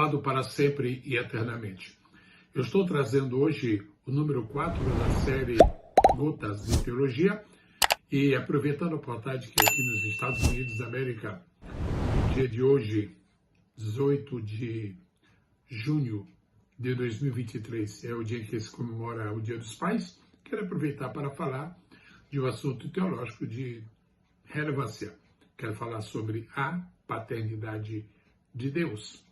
louvado para sempre e eternamente. Eu estou trazendo hoje o número 4 da série Gotas de Teologia e aproveitando a oportunidade que aqui nos Estados Unidos da América, no dia de hoje, 18 de junho de 2023, é o dia em que se comemora o Dia dos Pais, quero aproveitar para falar de um assunto teológico de relevância. Quero falar sobre a paternidade de Deus.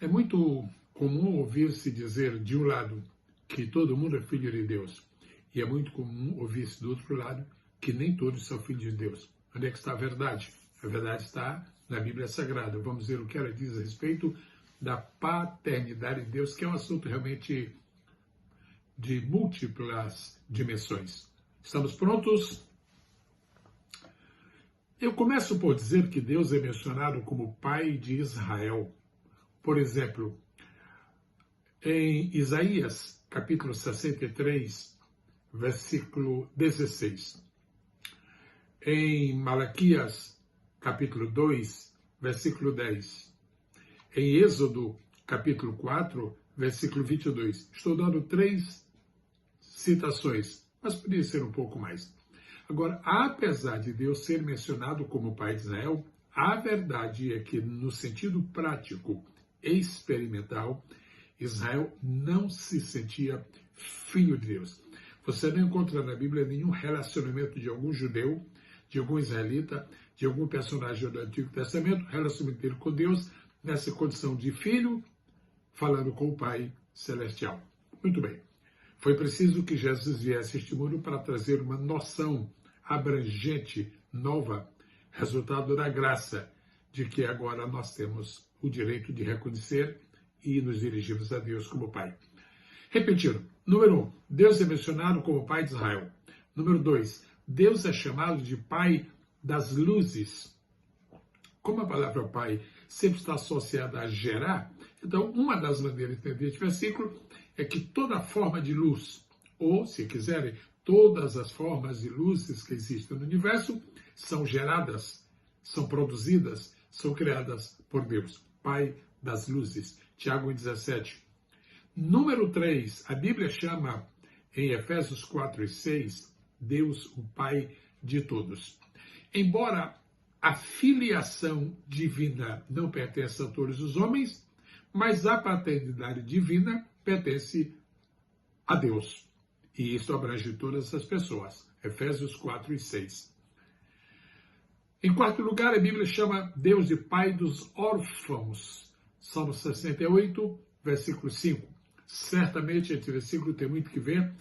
É muito comum ouvir-se dizer, de um lado, que todo mundo é filho de Deus. E é muito comum ouvir-se do outro lado, que nem todos são filhos de Deus. Onde é que está a verdade? A verdade está na Bíblia Sagrada. Vamos ver o que ela diz a respeito da paternidade de Deus, que é um assunto realmente de múltiplas dimensões. Estamos prontos? Eu começo por dizer que Deus é mencionado como Pai de Israel. Por exemplo, em Isaías, capítulo 63, versículo 16. Em Malaquias, capítulo 2, versículo 10. Em Êxodo, capítulo 4, versículo 22. Estou dando 3 citações, mas poderia ser um pouco mais. Agora, apesar de Deus ser mencionado como Pai de Israel, a verdade é que, no sentido prático e experimental, Israel não se sentia filho de Deus. Você não encontra na Bíblia nenhum relacionamento de algum judeu, de algum israelita, de algum personagem do Antigo Testamento, relacionamento dele com Deus, nessa condição de filho, falando com o Pai Celestial. Muito bem. Foi preciso que Jesus viesse a este mundo para trazer uma noção abrangente, nova, resultado da graça, de que agora nós temos o direito de reconhecer e nos dirigirmos a Deus como Pai. Repetindo, número 1, Deus é mencionado como Pai de Israel. Número 2, Deus é chamado de Pai das luzes. Como a palavra Pai sempre está associada a gerar, então uma das maneiras de entender este versículo é que toda forma de luz, ou, se quiserem, todas as formas de luzes que existem no universo, são geradas, são produzidas, são criadas por Deus, Pai das luzes. Tiago 1,17. Número 3, a Bíblia chama, em Efésios 4 e 6, Deus o Pai de todos. Embora a filiação divina não pertença a todos os homens, mas a paternidade divina pertence a Deus. E isso abrange todas as pessoas. Efésios 4 e 6. Em quarto lugar, a Bíblia chama Deus de Pai dos órfãos. Salmo 68, versículo 5. Certamente este versículo tem muito que ver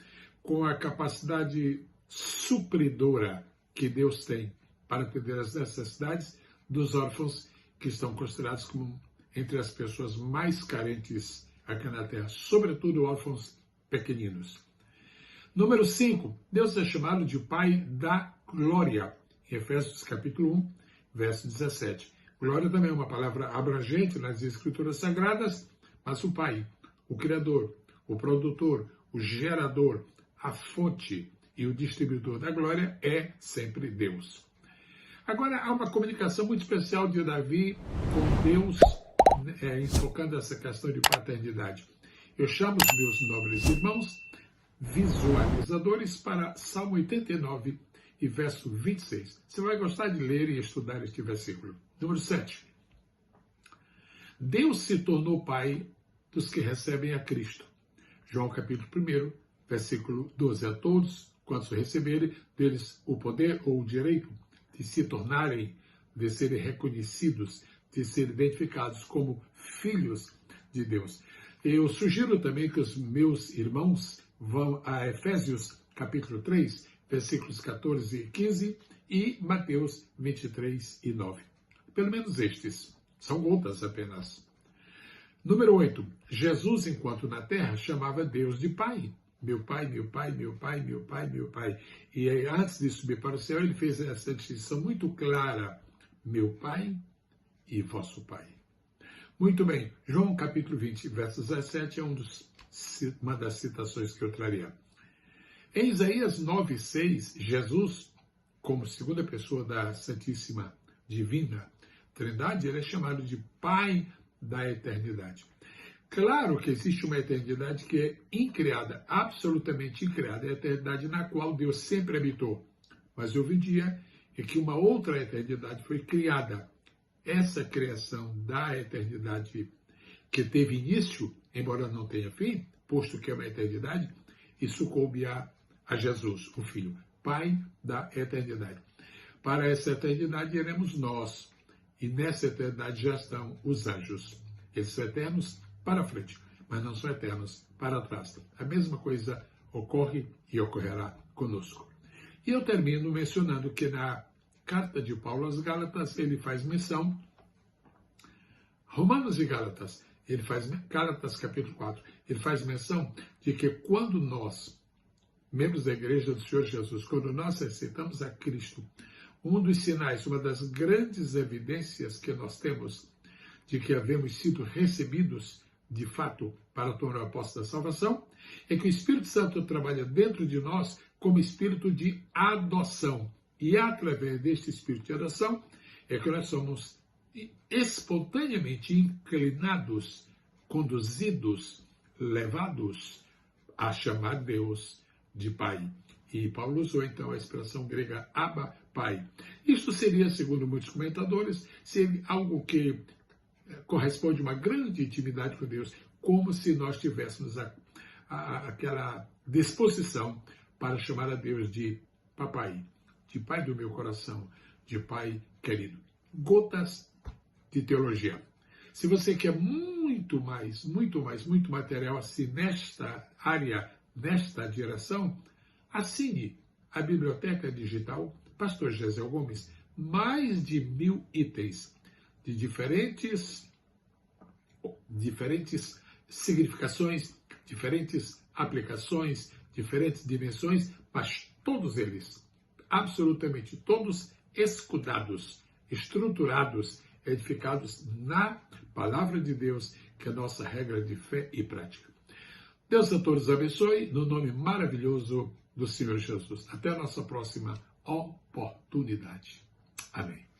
com a capacidade supridora que Deus tem para atender às necessidades dos órfãos que estão considerados como entre as pessoas mais carentes aqui na Terra, sobretudo órfãos pequeninos. Número 5, Deus é chamado de Pai da Glória, em Efésios capítulo 1, verso 17. Glória também é uma palavra abrangente nas Escrituras Sagradas, mas o Pai, o Criador, o Produtor, o Gerador, a fonte e o distribuidor da glória é sempre Deus. Agora, há uma comunicação muito especial de Davi com Deus, enfocando essa questão de paternidade. Eu chamo os meus nobres irmãos visualizadores para Salmo 89 e verso 26. Você vai gostar de ler e estudar este versículo. Número 7. Deus se tornou Pai dos que recebem a Cristo. João capítulo 1, versículo 12. A todos, quantos receberem deles o poder ou o direito de se tornarem, de serem reconhecidos, de serem identificados como filhos de Deus. Eu sugiro também que os meus irmãos vão a Efésios capítulo 3, versículos 14 e 15 e Mateus 23 e 9. Pelo menos estes. São gotas apenas. Número 8. Jesus, enquanto na terra, chamava Deus de Pai. Meu Pai, meu Pai, meu Pai, meu Pai, meu Pai. E aí, antes de subir para o céu, ele fez essa distinção muito clara. Meu Pai e vosso Pai. Muito bem. João capítulo 20, verso 17 é uma das citações que eu traria. Em Isaías 9, 6, Jesus, como segunda pessoa da Santíssima Divina Trindade, ele é chamado de Pai da eternidade. Claro que existe uma eternidade que é incriada, absolutamente incriada, é a eternidade na qual Deus sempre habitou. Mas houve um dia em que uma outra eternidade foi criada. Essa criação da eternidade que teve início, embora não tenha fim, posto que é uma eternidade, isso coube a Jesus, o Filho, Pai da eternidade. Para essa eternidade iremos nós, e nessa eternidade já estão os anjos. Eles são eternos para frente, mas não são eternos para trás. A mesma coisa ocorre e ocorrerá conosco. E eu termino mencionando que na carta de Paulo aos Gálatas, ele faz menção, Romanos e Gálatas, Gálatas capítulo 4, ele faz menção de que quando nós, membros da igreja do Senhor Jesus, quando nós aceitamos a Cristo, um dos sinais, uma das grandes evidências que nós temos de que havemos sido recebidos, de fato, para tomar a posse da salvação, é que o Espírito Santo trabalha dentro de nós como espírito de adoção. E através deste espírito de adoção é que nós somos espontaneamente inclinados, conduzidos, levados a chamar Deus de Pai. E Paulo usou então a expressão grega Abba, Pai. Isso seria, segundo muitos comentadores, algo que corresponde a uma grande intimidade com Deus, como se nós tivéssemos aquela disposição para chamar a Deus de Papai, de Pai do meu coração, de Pai querido. Gotas de teologia. Se você quer muito material assim nesta área, nesta direção, assine a Biblioteca Digital Pastor Gesiel Gomes, mais de 1000 itens de diferentes significações, diferentes aplicações, diferentes dimensões, mas todos eles, absolutamente todos, escudados, estruturados, edificados na Palavra de Deus, que é a nossa regra de fé e prática. Deus a todos abençoe, no nome maravilhoso do Senhor Jesus. Até a nossa próxima oportunidade. Amém.